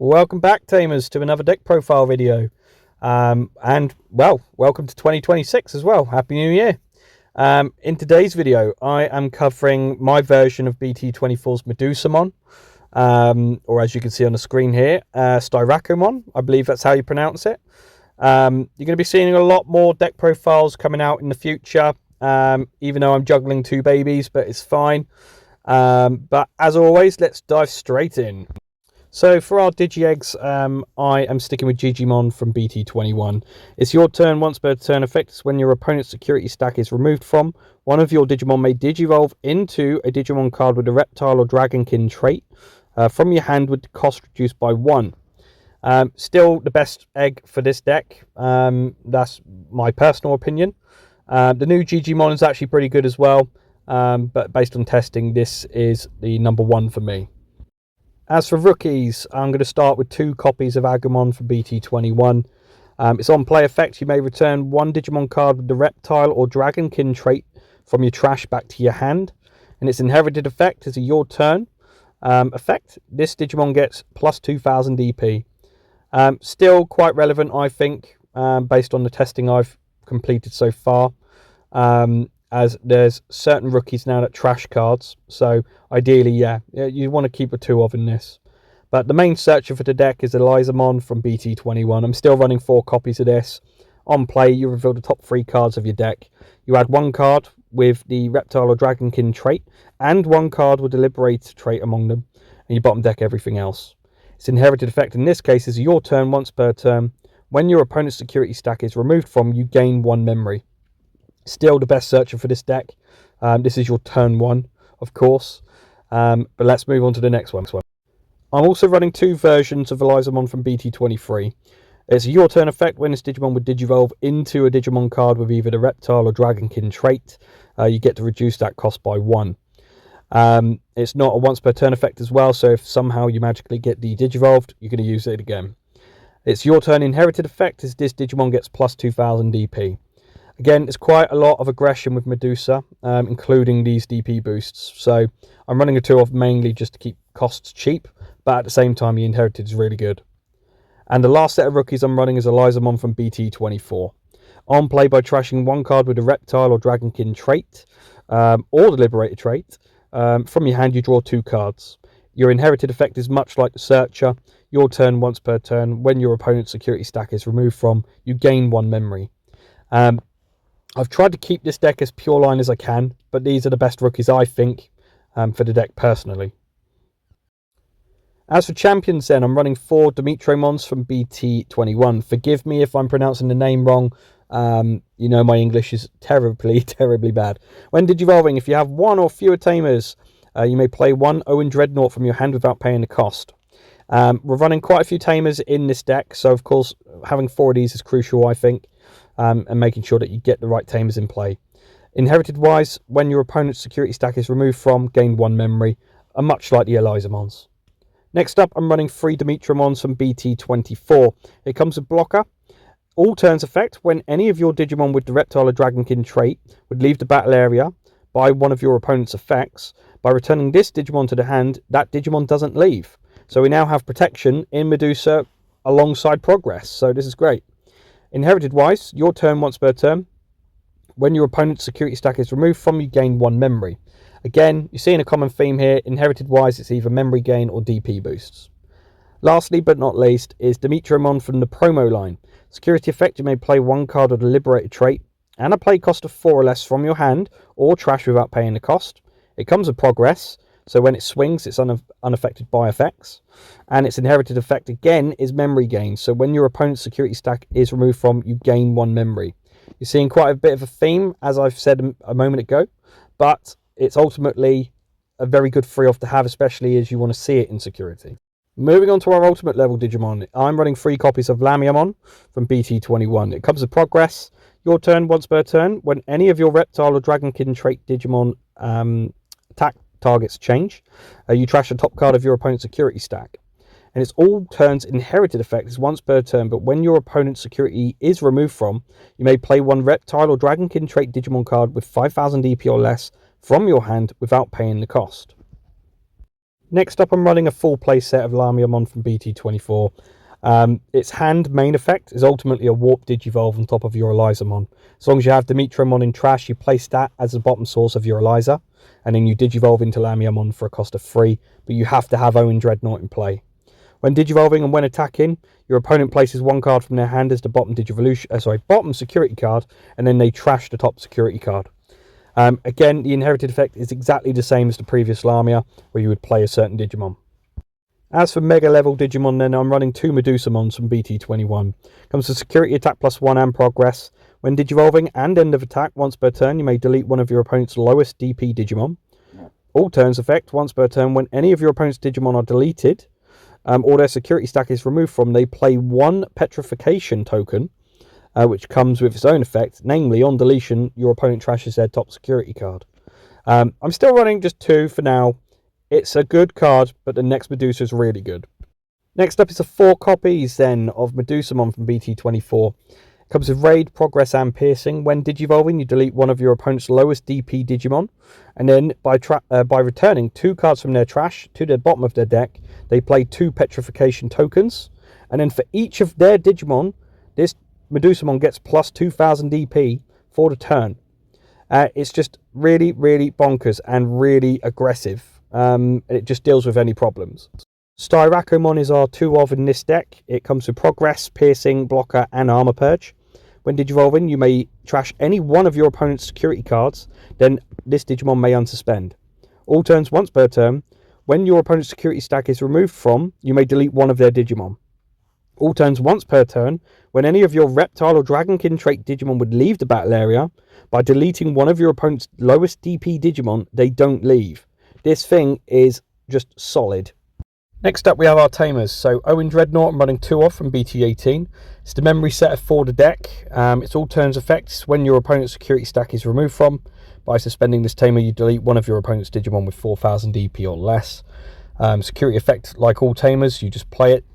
Welcome back, Tamers, to another deck profile video. Welcome to 2026 as well. Happy New Year. In today's video, I am covering my version of BT24's Medusamon, or as you can see on the screen here, Styracomon. I believe that's how you pronounce it. You're going to be seeing a lot more deck profiles coming out in the future, even though I'm juggling two babies, but it's fine. But as always, let's dive straight in. So for our Digi-Eggs, I am sticking with Digimon from BT21. It's your turn once per turn effect. When your opponent's security stack is removed from, one of your Digimon may Digivolve into a Digimon card with a Reptile or Dragonkin trait from your hand with the cost reduced by 1. Still the best egg for this deck. That's my personal opinion. The new Digimon is actually pretty good as well, but based on testing, this is the number 1 for me. As for rookies, I'm going to start with 2 copies of Aggamon for BT21. It's on play effect. You may return 1 Digimon card with the Reptile or Dragonkin trait from your trash back to your hand. And its inherited effect is a your turn effect. This Digimon gets plus 2000 EP. Still quite relevant, I think, based on the testing I've completed so far. As there's certain rookies now that trash cards, so ideally, yeah, you want to keep a 2 of in this. But the main searcher for the deck is Medusamon from BT21. I'm still running 4 copies of this. On play, you reveal the top 3 cards of your deck. You add 1 card with the Reptile or Dragonkin trait, and 1 card with the Liberator trait among them, and you bottom deck everything else. Its inherited effect in this case is your turn once per turn. When your opponent's security stack is removed from, you gain 1 memory. Still the best searcher for this deck. This is your turn 1, of course. But let's move on to the next one. I'm also running 2 versions of Medusamon from BT23. It's a your turn effect. When this Digimon would Digivolve into a Digimon card with either the Reptile or Dragonkin trait, you get to reduce that cost by 1. It's not a once per turn effect as well, so if somehow you magically get Digivolved, you're going to use it again. It's your turn inherited effect as this Digimon gets plus 2000 DP. Again, there's quite a lot of aggression with Medusa, including these DP boosts. So I'm running a 2 of mainly just to keep costs cheap, but at the same time, the inherited is really good. And the last set of rookies I'm running is Medusamon from BT24. On play by trashing 1 card with a Reptile or Dragonkin trait, or the Liberator trait. From your hand, you draw 2 cards. Your inherited effect is much like the Searcher. Your turn once per turn. When your opponent's security stack is removed from, you gain 1 memory. I've tried to keep this deck as pure line as I can, but these are the best rookies I think for the deck personally. As for champions then, I'm running 4 Dimitrimons from BT21. Forgive me if I'm pronouncing the name wrong. You know my English is terribly bad. When Digivolving, if you have 1 or fewer Tamers, you may play 1 Owen Dreadnought from your hand without paying the cost. We're running quite a few Tamers in this deck, so of course having 4 of these is crucial, I think. And making sure that you get the right Tamers in play. Inherited wise, when your opponent's security stack is removed from, gain 1 memory, much like the Medusamons. Next up, I'm running 3 Dimitrimons from BT24. It comes with blocker. All turns effect, when any of your Digimon with the Reptile or Dragonkin trait would leave the battle area by one of your opponent's effects, by returning this Digimon to the hand, that Digimon doesn't leave. So we now have protection in Medusa alongside progress, so this is great. Inherited wise, your turn once per turn. When your opponent's security stack is removed from, you gain 1 memory. Again, you're seeing a common theme here. Inherited wise, it's either memory gain or DP boosts. Lastly, but not least, is Dimitrimon from the promo line. Security effect, you may play 1 card of the Liberator trait and a play cost of 4 or less from your hand or trash without paying the cost. It comes with progress. So when it swings, it's unaffected by effects. And its inherited effect, again, is memory gain. So when your opponent's security stack is removed from, you gain 1 memory. You're seeing quite a bit of a theme, as I've said a moment ago. But it's ultimately a very good free off to have, especially as you want to see it in security. Moving on to our ultimate level Digimon. I'm running 3 copies of Medusamon from BT21. It comes with progress. Your turn once per turn. When any of your Reptile or Dragonkin trait Digimon attack targets change, you trash the top card of your opponent's security stack. And its all turns inherited effect is once per turn, but when your opponent's security is removed from, you may play 1 Reptile or Dragonkin trait Digimon card with 5000 EP or less from your hand without paying the cost. Next up, I'm running a full play set of Lamiamon from BT24. Its hand main effect is ultimately a Warp Digivolve on top of your Elizamon. As long as you have Dimitramon in trash, you place that as the bottom source of your Eliza, and then you Digivolve into Lamiamon for a cost of 3, but you have to have Owen Dreadnought in play. When Digivolving and when attacking, your opponent places one card from their hand as the bottom bottom security card, and then they trash the top security card. Again, the inherited effect is exactly the same as the previous Lamia, where you would play a certain Digimon. As for Mega level Digimon, then I'm running 2 Medusamons from BT21. Comes with security attack +1 and progress. When Digivolving and end of attack, once per turn, you may delete one of your opponent's lowest DP Digimon. All turns effect, once per turn, when any of your opponent's Digimon are deleted, or their security stack is removed from, they play 1 petrification token, which comes with its own effect, namely, on deletion, your opponent trashes their top security card. I'm still running just 2 for now. It's a good card, but the next Medusa is really good. Next up is 4 copies then of Medusamon from BT24. It comes with Raid, Progress and Piercing. When Digivolving, you delete one of your opponent's lowest DP Digimon, and then by returning 2 cards from their trash to the bottom of their deck, they play 2 petrification tokens, and then for each of their Digimon, this Medusamon gets plus 2000 DP for the turn. It's just really, really bonkers and really aggressive. It just deals with any problems. Styracomon is our 2 of in this deck. It comes with Progress, Piercing, Blocker and Armor Purge. When Digivolving, you may trash any one of your opponent's security cards, then this Digimon may unsuspend. All turns once per turn. When your opponent's security stack is removed from, you may delete one of their Digimon. All turns once per turn. When any of your Reptile or Dragonkin trait Digimon would leave the battle area, by deleting one of your opponent's lowest DP Digimon, they don't leave. This thing is just solid. Next up we have our Tamers. So Owen Dreadnought, I'm running 2 off from BT18. It's the memory set for the deck. It's all turns effects when your opponent's security stack is removed from. By suspending this Tamer, you delete one of your opponent's Digimon with 4000 DP or less. Security effect, like all Tamers, you just play it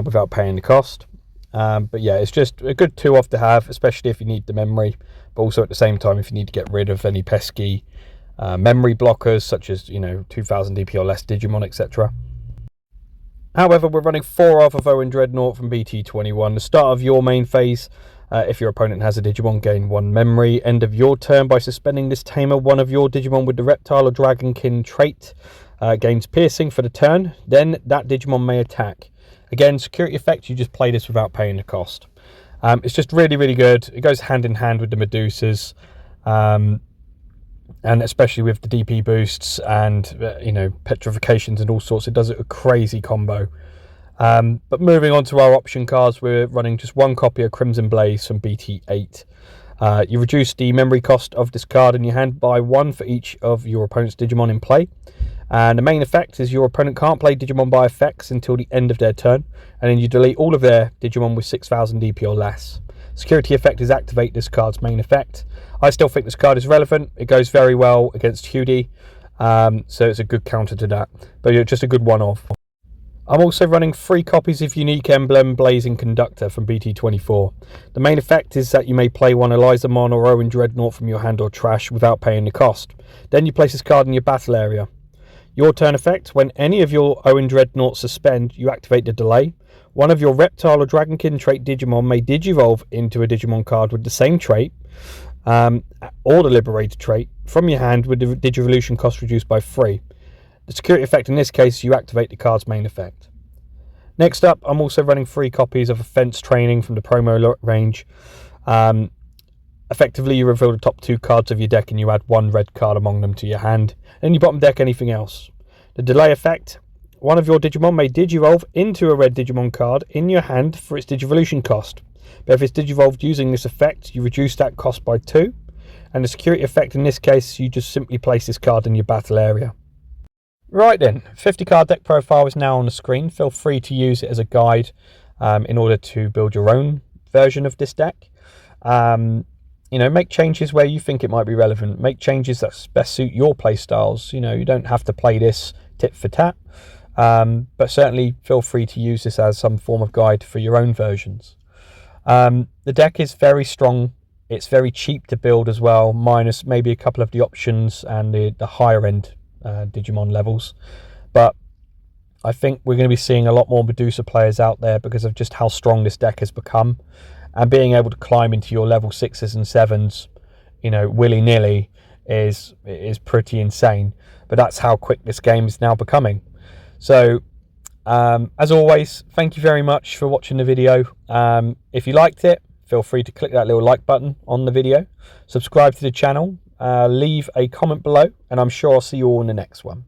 without paying the cost. But yeah, it's just a good 2 off to have, especially if you need the memory, but also at the same time if you need to get rid of any pesky memory blockers, such as 2000 DP or less Digimon, etc. However, we're running 4 off of Owen Dreadnought from BT21. The start of your main phase, if your opponent has a Digimon, gain 1 memory. End of your turn, by suspending this Tamer, one of your Digimon with the Reptile or Dragonkin trait gains Piercing for the turn. Then that Digimon may attack. Again, security effect, you just play this without paying the cost. It's just really, really good. It goes hand in hand with the Medusas. And especially with the DP boosts and petrifications and all sorts, it does a crazy combo. But moving on to our option cards, we're running just 1 copy of Crimson Blaze from BT8. You reduce the memory cost of this card in your hand by 1 for each of your opponent's Digimon in play. And the main effect is your opponent can't play Digimon by effects until the end of their turn, and then you delete all of their Digimon with 6000 DP or less. Security effect is activate this card's main effect. I still think this card is relevant. It goes very well against Hudi, so it's a good counter to that, but just a good one-off. I'm also running 3 copies of Unique Emblem Blazing Conductor from BT24. The main effect is that you may play one Elizamon or Owen Dreadnought from your hand or trash without paying the cost. Then you place this card in your battle area. Your turn effect, when any of your Owen Dreadnoughts suspend, you activate the delay. One of your Reptile or Dragonkin trait Digimon may Digivolve into a Digimon card with the same trait, or the Liberated trait, from your hand with the Digivolution cost reduced by 3. The security effect in this case, you activate the card's main effect. Next up, I'm also running 3 copies of Offense Training from the promo range. Effectively, you reveal the top 2 cards of your deck and you add 1 red card among them to your hand. And you bottom deck anything else. The delay effect, one of your Digimon may Digivolve into a red Digimon card in your hand for its Digivolution cost. But if it's Digivolved using this effect, you reduce that cost by 2. And the security effect in this case, you just simply place this card in your battle area. Right then, 50 card deck profile is now on the screen. Feel free to use it as a guide in order to build your own version of this deck. Make changes where you think it might be relevant. Make changes that best suit your play styles. You don't have to play this tit for tat, but certainly feel free to use this as some form of guide for your own versions. The deck is very strong. It's very cheap to build as well, minus maybe a couple of the options and the higher end Digimon levels. but I think we're going to be seeing a lot more Medusa players out there because of just how strong this deck has become, and being able to climb into your level 6s and 7s, you know, willy-nilly is pretty insane. But that's how quick this game is now becoming. So as always, thank you very much for watching the video. If you liked it, feel free to click that little like button on the video, subscribe to the channel, leave a comment below, and I'm sure I'll see you all in the next one.